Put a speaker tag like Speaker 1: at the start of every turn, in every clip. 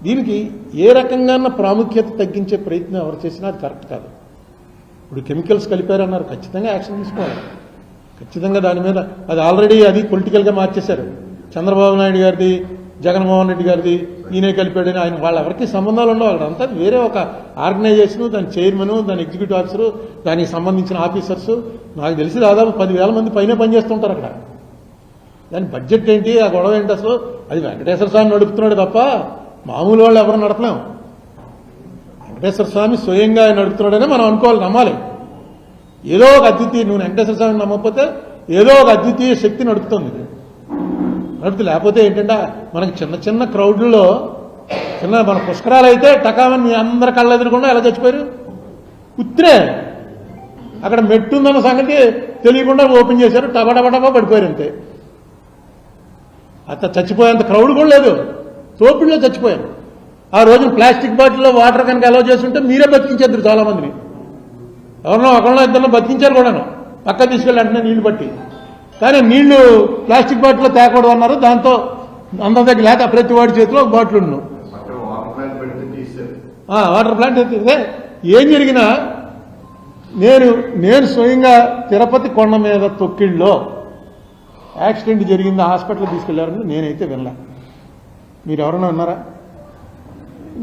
Speaker 1: దీనికి ఏ రకంగా ప్రాముఖ్యత తగ్గించే ప్రయత్నం ఎవరు చేసినా అది కరెక్ట్ కాదు. ఇప్పుడు కెమికల్స్ కలిపారన్నారు, ఖచ్చితంగా యాక్షన్ తీసుకోవాలి. ఖచ్చితంగా దాని మీద అది ఆల్రెడీ అది పొలిటికల్గా మార్చేశారు. చంద్రబాబు నాయుడు గారిది, జగన్మోహన్ రెడ్డి గారిది, ఈయనే కలిపాడని ఆయన వాళ్ళెవరికి సంబంధాలు ఉండవు. అక్కడంతా వేరే ఒక ఆర్గనైజేషన్, దాని చైర్మన్, దాని ఎగ్జిక్యూటివ్ ఆఫీసరు, దానికి సంబంధించిన ఆఫీసర్స్, నాకు తెలిసి దాదాపు 10,000 మంది పైన పనిచేస్తుంటారు అక్కడ. దాని బడ్జెట్ ఏంటి, ఆ గొడవ ఏంటి అసలు? అది వెంకటేశ్వర స్వామి నడుపుతున్నాడు తప్ప మామూలు వాళ్ళు ఎవరు నడపలేం. వెంకటేశ్వర స్వామి స్వయంగా నడుపుతున్నాడనే మనం అనుకోవాలి, నమ్మాలి. ఏదో ఒక అద్వితీయ, నువ్వు వెంకటేశ్వర స్వామిని నమ్మకపోతే ఏదో ఒక అద్వితీయ శక్తి నడుపుతుంది. లేకపోతే ఏంటంటే మనకి చిన్న చిన్న క్రౌడ్లో మన పుష్కరాలు అయితే టకామని మీ అందరి కళ్ళ ఎదురుకుండా ఎలా చచ్చిపోయారు? ఉత్తిరే అక్కడ మెట్టుందన్న సంగతి తెలియకుండా ఓపెన్ చేశారు, టబా పడిపోయారు అంతే. అంత చచ్చిపోయేంత క్రౌడ్ కూడా లేదు, తోపిడిలో చచ్చిపోయారు. ఆ రోజున ప్లాస్టిక్ బాటిల్లో వాటర్ కనుక అలౌ చేస్తుంటే మీరే బతికించేద్దరు చాలా మందిని. ఎవరినో ఒకరినో ఇద్దరినో బతికించారు కూడాను, పక్క తీసుకెళ్ళి వెంటనే నీళ్లు పట్టి. కానీ నీళ్లు ప్లాస్టిక్ బాటిల్లో తేకూడదు అన్నారు. దాంతో అందరి దగ్గర లేక ప్రతి వాడి చేతిలో ఒక బాటిల్ ఉన్నాను. వాటర్ ప్లాంట్ అయితే ఏం జరిగినా నేను స్వయంగా తిరుపతి కొండ మీద తొక్కిళ్ళలో యాక్సిడెంట్ జరిగింది, హాస్పిటల్ తీసుకెళ్లారని నేనైతే వినలే. మీరు ఎవరైనా విన్నారా?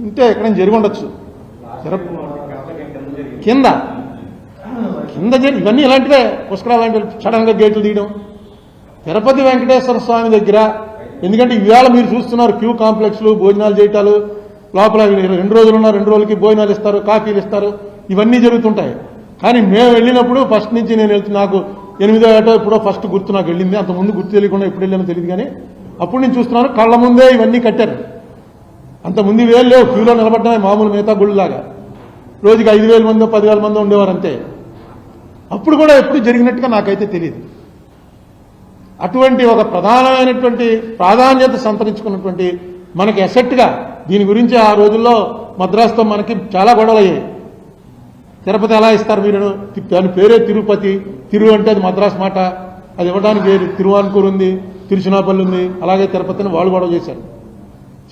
Speaker 1: ఇంటే ఎక్కడైనా జరిగి ఉండొచ్చు. కింద ఇవన్నీ ఇలాంటివే, పుష్కరాలు లాంటివి. సడన్ గా గేట్లు తీయడం తిరుపతి వెంకటేశ్వర స్వామి దగ్గర. ఎందుకంటే ఇవాళ మీరు చూస్తున్నారు క్యూ కాంప్లెక్స్లు, భోజనాలు చేయటాలు, లోపల 2 రోజులు ఉన్నారు, 2 రోజులకి భోజనాలు ఇస్తారు, కాఫీలు ఇస్తారు, ఇవన్నీ జరుగుతుంటాయి. కానీ మేము వెళ్ళినప్పుడు ఫస్ట్ నుంచి నేను నాకు 8వ ఏటో ఎప్పుడో ఫస్ట్ గుర్తు నాకు వెళ్ళింది. అంతకుముందు గుర్తు తెలియకుండా ఎప్పుడు వెళ్ళానో తెలియదు. కానీ అప్పుడు నేను చూస్తున్నాను కళ్ళ ముందే ఇవన్నీ కట్టారు. అంతకుముందు వేలు లేవు, క్యూలో నిలబడ్డమే మామూలు మిగతా గుళ్ళలాగా. రోజుకి 5,000 మందో 10,000 మందో ఉండేవారు అంతే. అప్పుడు కూడా ఎప్పుడు జరిగినట్టుగా నాకైతే తెలియదు. అటువంటి ఒక ప్రధానమైనటువంటి ప్రాధాన్యత సంతరించుకున్నటువంటి మనకి అసెట్గా దీని గురించి ఆ రోజుల్లో మద్రాసుతో మనకి చాలా గొడవలు అయ్యాయి. తిరుపతి ఎలా ఇస్తారు మీరు? దాని పేరే తిరుపతి. తిరు అంటే అది మద్రాసు మాట, అది ఇవ్వడానికి తిరువాన్కూరు ఉంది, తిరుచునాపల్లి ఉంది, అలాగే తిరుపతిని వాళ్ళు గొడవ చేశారు.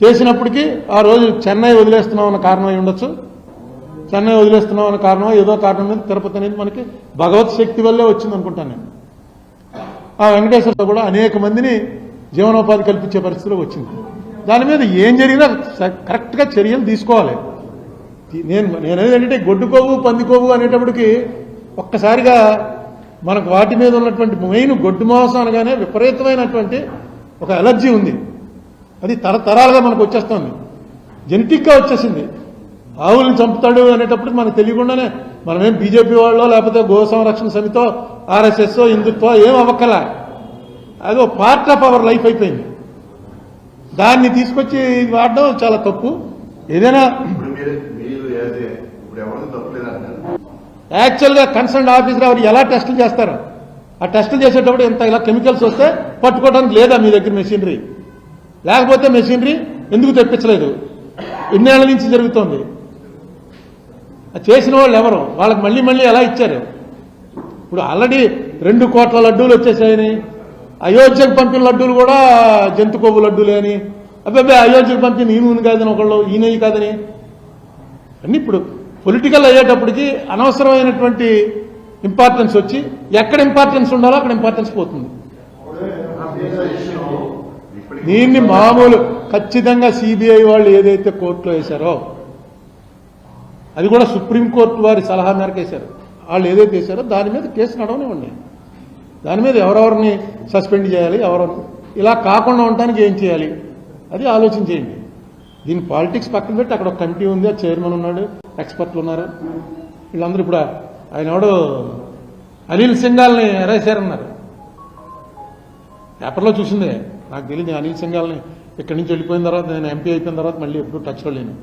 Speaker 1: చేసినప్పటికీ ఆ రోజు చెన్నై వదిలేస్తున్నాం అన్న కారణం అయి ఉండొచ్చు. చెన్నై వదిలేస్తున్నాం అన్న కారణం ఏదో కారణం మీద తిరుపతి అనేది మనకి భగవత్ శక్తి వల్లే వచ్చింది అనుకుంటాను నేను. ఆ వెంకటేశ్వరతో కూడా అనేక మందిని జీవనోపాధి కల్పించే పరిస్థితిలో వచ్చింది. దాని మీద ఏం జరిగినా కరెక్ట్గా చర్యలు తీసుకోవాలి. నేనేది ఏంటంటే గొడ్డుకోవు పందికోవు అనేటప్పటికి ఒక్కసారిగా మనకు వాటి మీద ఉన్నటువంటి మెయిన్ గొడ్డు మాంసం అనగానే విపరీతమైనటువంటి ఒక ఎలర్జీ ఉంది. అది తరతరాలుగా మనకు వచ్చేస్తుంది, జెనెటిక్గా వచ్చేసింది. ఆవులను చంపుతాడు అనేటప్పుడు మనకు తెలియకుండానే మనమేం బీజేపీ వాళ్ళో లేకపోతే గో సంరక్షణ సమితో ఆర్ఎస్ఎస్ హిందుత్వ ఏం అవ్వక్కలా, అది ఒక పార్ట్ ఆఫ్ అవర్ లైఫ్ అయిపోయింది. దాన్ని తీసుకొచ్చి వాడడం చాలా తప్పు. ఏదైనా యాక్చువల్గా కన్సర్న్ ఆఫీసర్ ఎవరు ఎలా టెస్టులు చేస్తారు? ఆ టెస్టులు చేసేటప్పుడు ఎంత ఇలా కెమికల్స్ వస్తే పట్టుకోవడానికి లేదా మీ దగ్గర మెషినరీ? లేకపోతే మెషినరీ ఎందుకు తెప్పించలేదు? ఎన్నేళ్ల నుంచి జరుగుతోంది. చేసిన వాళ్ళు ఎవరు? వాళ్ళకి మళ్ళీ మళ్ళీ ఎలా ఇచ్చారు? ఇప్పుడు ఆల్రెడీ 2 కోట్ల లడ్డూలు వచ్చేసాయని, అయోధ్యకు పంపిన లడ్డూలు కూడా జంతు కొవ్వు లడ్డూలే అని, అబ్బాయి అయోధ్యకు పంపిన ఈ నూనె కాదని ఒకళ్ళు, ఈ నెయ్యి కాదని అన్ని. ఇప్పుడు పొలిటికల్ అయ్యేటప్పటికి అనవసరమైనటువంటి ఇంపార్టెన్స్ వచ్చి ఎక్కడ ఇంపార్టెన్స్ ఉండాలో అక్కడ ఇంపార్టెన్స్ పోతుంది. దీన్ని మామూలు ఖచ్చితంగా సిబిఐ వాళ్ళు ఏదైతే కోర్టులో వేశారో, అది కూడా సుప్రీంకోర్టు వారి సలహా మేరకు వేశారు. వాళ్ళు ఏదైతే వేశారో దాని మీద కేసు నడవనివ్వండి. దాని మీద ఎవరెవరిని సస్పెండ్ చేయాలి, ఎవరెవరు ఇలా కాకుండా ఉండడానికి ఏం చేయాలి, అది ఆలోచన చేయండి. దీని పాలిటిక్స్ పక్కన పెట్టి అక్కడ ఒక కమిటీ ఉంది, ఆ చైర్మన్ ఉన్నాడు, ఎక్స్పర్ట్లు ఉన్నారు, వీళ్ళందరూ. ఇప్పుడు ఆయన ఎవడు అనిల్ సింఘాల్ని ఎరేశారన్నారు, పేపర్లో చూసిందే. నాకు తెలియదు అనిల్ సింఘాల్ని ఇక్కడి నుంచి వెళ్ళిపోయిన తర్వాత, నేను ఎంపీ అయిపోయిన తర్వాత మళ్ళీ ఎప్పుడు టచ్లో లేను.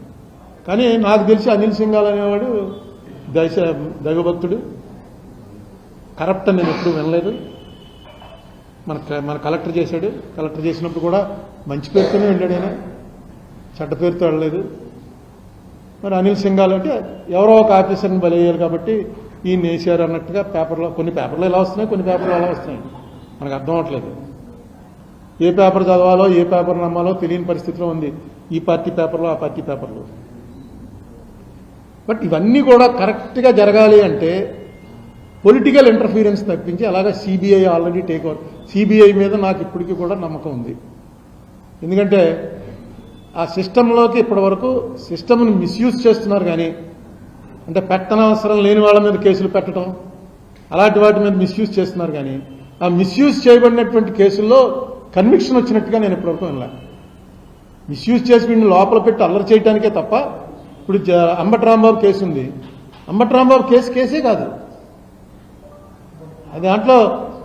Speaker 1: కానీ నాకు తెలిసి అనిల్ సింఘాల్ అనేవాడు దైవభక్తుడు, కరప్ట్ నేను ఎప్పుడు వినలేదు. మన కలెక్టర్ చేశాడు, కలెక్టర్ చేసినప్పుడు కూడా మంచి పేరుతోనే వెళ్ళాడు ఆయన, చెడ్డ పేరుతో వెళ్ళలేదు. మరి అనిల్ సింఘాల్ అంటే ఎవరో ఒక ఆఫీసర్ని బలయ్యారు కాబట్టి ఈయన వేసారు అన్నట్టుగా పేపర్లో, కొన్ని పేపర్లు ఎలా వస్తున్నాయి, కొన్ని పేపర్లు ఎలా వస్తున్నాయి మనకు అర్థం అవట్లేదు. ఏ పేపర్ చదవాలో ఏ పేపర్ నమ్మాలో తెలియని పరిస్థితిలో ఉంది. ఈ పార్టీ పేపర్లు ఆ పార్టీ పేపర్లు. బట్ ఇవన్నీ కూడా కరెక్ట్గా జరగాలి అంటే పొలిటికల్ ఇంటర్ఫీరెన్స్ తప్పించి అలాగా CBI already take over. CBI మీద నాకు ఇప్పటికీ కూడా నమ్మకం ఉంది. ఎందుకంటే ఆ సిస్టంలోకి ఇప్పటి వరకు సిస్టమ్ని మిస్యూజ్ చేస్తున్నారు, కానీ అంటే పెట్టనవసరం లేని వాళ్ళ మీద కేసులు పెట్టడం అలాంటి వాటి మీద మిస్యూజ్ చేస్తున్నారు, కానీ ఆ మిస్యూజ్ చేయబడినటువంటి కేసుల్లో కన్విక్షన్ వచ్చినట్టుగా నేను ఇప్పటివరకు వినలే. మిస్యూజ్ చేసి వీడిని లోపల పెట్టి అల్లరి చేయడానికే తప్ప. ఇప్పుడు అంబటి రాంబాబు కేసు ఉంది, అంబటి రాంబాబు కేసే కాదు అది. దాంట్లో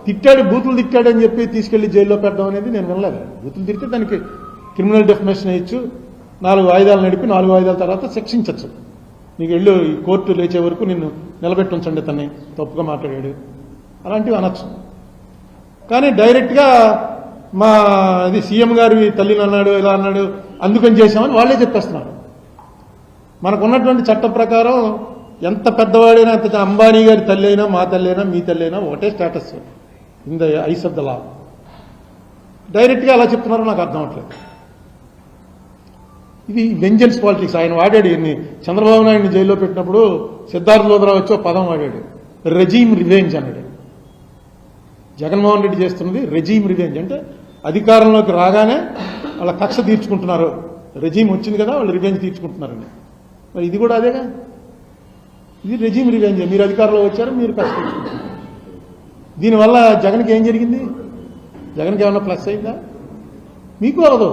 Speaker 1: తిట్టాడు, బూతులు తిట్టాడు అని చెప్పి తీసుకెళ్లి జైల్లో పెట్టడం అనేది నేను వినలేదు. బూతులు తిరిగితే దానికి క్రిమినల్ డెఫినేషన్ వేయచ్చు, 4 వాయిదాలు నడిపి 4 వాయిదాల తర్వాత శిక్షించవచ్చు. నీకు వెళ్ళు ఈ కోర్టు లేచే వరకు నిన్ను నిలబెట్టి ఉంచండి, తన్ని తప్పుగా మాట్లాడాడు అలాంటివి అనొచ్చు. కానీ డైరెక్ట్గా మా అది సీఎం గారి తల్లిని అన్నాడు, ఇలా అన్నాడు, అందుకని చేశామని వాళ్ళే చెప్పేస్తున్నారు. మనకున్నటువంటి చట్టం ప్రకారం ఎంత పెద్దవాడైనా, ఎంత అంబానీ గారి తల్లి అయినా, మా తల్లి అయినా, మీ తల్లి అయినా ఒకటే status in the eyes of the law. డైరెక్ట్గా అలా చెప్తున్నారో నాకు అర్థం అవట్లేదు. ఇది వెంజెన్స్ పాలిటిక్స్. ఆయన వాడాడు ఎన్ని చంద్రబాబు నాయుడిని జైల్లో పెట్టినప్పుడు సిద్ధార్థ లోదరా వచ్చి పదం వాడాడు, రెజీమ్ రివెంజ్ అన్నాడు. జగన్మోహన్ రెడ్డి చేస్తున్నది రెజీమ్ రివెంజ్, అంటే అధికారంలోకి రాగానే వాళ్ళ కక్ష తీర్చుకుంటున్నారు. రెజీమ్ వచ్చింది కదా, వాళ్ళు రివెంజ్ తీర్చుకుంటున్నారండి. మరి ఇది కూడా అదేగా, ఇది రెజీమ్ రివెంజ్. మీరు అధికారంలో వచ్చారు, మీరు కక్ష తీర్చుకుంటున్నారు. దీనివల్ల జగన్కి ఏం జరిగింది? జగన్కి ఏమన్నా ప్లస్ అయిందా? మీకు అవదు.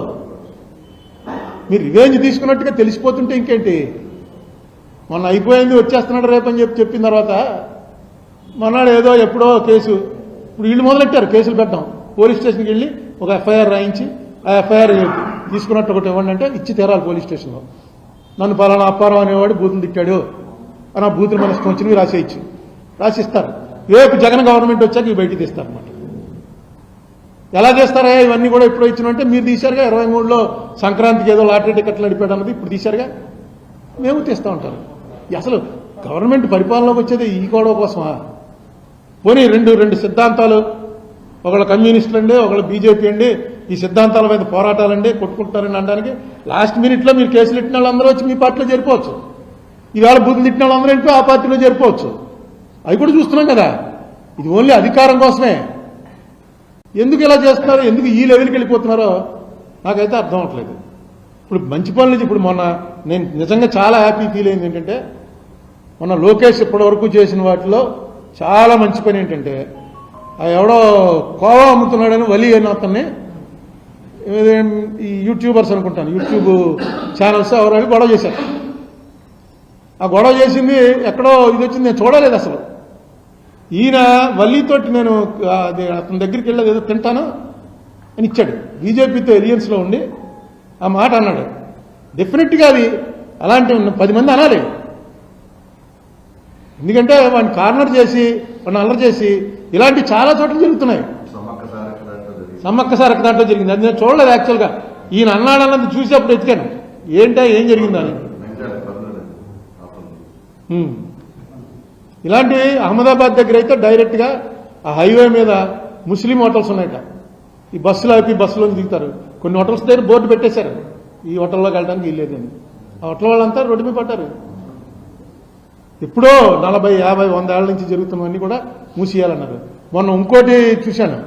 Speaker 1: మీరు రివెంజ్ తీసుకున్నట్టుగా తెలిసిపోతుంటే ఇంకేంటి? మొన్న అయిపోయింది, వచ్చేస్తున్నాడు రేపని చెప్పిన తర్వాత మొన్నాడు ఏదో ఎప్పుడో కేసు, ఇప్పుడు వీళ్ళు మొదలెట్టారు కేసులు పెట్టడం. పోలీస్ స్టేషన్కి వెళ్ళి ఒక ఎఫ్ఐఆర్ రాయించి ఆ ఎఫ్ఐఆర్ తీసుకున్నట్టు ఒకటి ఇవ్వండి అంటే ఇచ్చి తీరాలి పోలీస్ స్టేషన్లో. నన్ను పలానా అప్పారావు అనేవాడు బూతులు తిట్టాడు అని ఆ బూతులు మనసుకు వచ్చినవి రాసేయచ్చు, రాసిస్తారు. రేపు జగన్ గవర్నమెంట్ వచ్చాక ఇవి బయటికి తీస్తారన్నమాట. ఎలా చేస్తారా ఇవన్నీ కూడా? ఇప్పుడు ఇచ్చినంటే మీరు తీశారుగా 23లో సంక్రాంతికి ఏదో లాటరీ టికెట్లు నడిపాడు అన్నది ఇప్పుడు తీశారుగా, మేము తీస్తూ ఉంటారు. అసలు గవర్నమెంట్ పరిపాలనలోకి వచ్చేది ఈ గొడవ కోసమా? పోనీ రెండు సిద్ధాంతాలు, ఒకళ్ళు కమ్యూనిస్టులు అండి, ఒకళ్ళు బీజేపీ అండి, ఈ సిద్ధాంతాల మీద పోరాటాలండి, కొట్టుకుంటారని అనడానికి లాస్ట్ మినిట్లో మీరు కేసులు ఇట్టిన వాళ్ళందరూ వచ్చి మీ పార్టీలో చేరిపోవచ్చు. ఈవేళ బూతులు తిట్టిన వాళ్ళందరూ వెళ్ళిపోయి ఆ పార్టీలో చేరిపోవచ్చు. అవి కూడా చూస్తున్నాం కదా. ఇది ఓన్లీ అధికారం కోసమే. ఎందుకు ఇలా చేస్తున్నారో, ఎందుకు ఈ లెవెల్కి వెళ్ళిపోతున్నారో నాకైతే అర్థం అవట్లేదు. ఇప్పుడు మంచి పనులు, ఇప్పుడు మొన్న నేను నిజంగా చాలా హ్యాపీ ఫీల్ అయింది ఏంటంటే, మొన్న లోకేష్ ఇప్పటివరకు చేసిన వాటిలో చాలా మంచి పని ఏంటంటే, ఎవడో కోవా అమ్ముతున్నాడని వలి అయిన అతన్ని ఈ యూట్యూబర్స్ అనుకుంటాను, యూట్యూబ్ ఛానల్స్ ఎవరు గొడవ చేశారు. ఆ గొడవ చేసింది ఎక్కడో ఇది వచ్చింది, నేను చూడలేదు అసలు. ఈయన వల్లీతోటి నేను అతని దగ్గరికి వెళ్ళేది ఏదో తింటాను అని ఇచ్చాడు. బీజేపీతో ఎలియన్స్లో ఉండి ఆ మాట అన్నాడు. డెఫినెట్గా అది అలాంటి 10 మంది అనాలి. ఎందుకంటే వాడిని కార్నర్ చేసి, వాడిని అల్లరి చేసి ఇలాంటి చాలా చోట్ల జరుగుతున్నాయి. సమ్మక్క సారక్క దాంట్లో జరిగింది, అది నేను చూడలేదు యాక్చువల్గా. ఈయన అన్నాడన్నది చూసి అప్పుడు ఎతికాను ఏంటో ఏం జరిగిందని. ఇలాంటివి అహ్మదాబాద్ దగ్గర అయితే డైరెక్ట్గా ఆ హైవే మీద ముస్లిం హోటల్స్ ఉన్నాయట. ఈ బస్సులు ఆపి బస్సులో దిగుతారు. కొన్ని హోటల్స్ దగ్గర బోర్డు పెట్టేశారు, ఈ హోటల్లోకి వెళ్ళడానికి వీల్లేదని. ఆ హోటల్ వాళ్ళంతా రోడ్డు మీద పడ్డారు. ఎప్పుడో 40, 50, 100 ఏళ్ల నుంచి జరుగుతున్నవన్నీ కూడా మూసేయాలన్నారు. మొన్న ఇంకోటి చూశాను,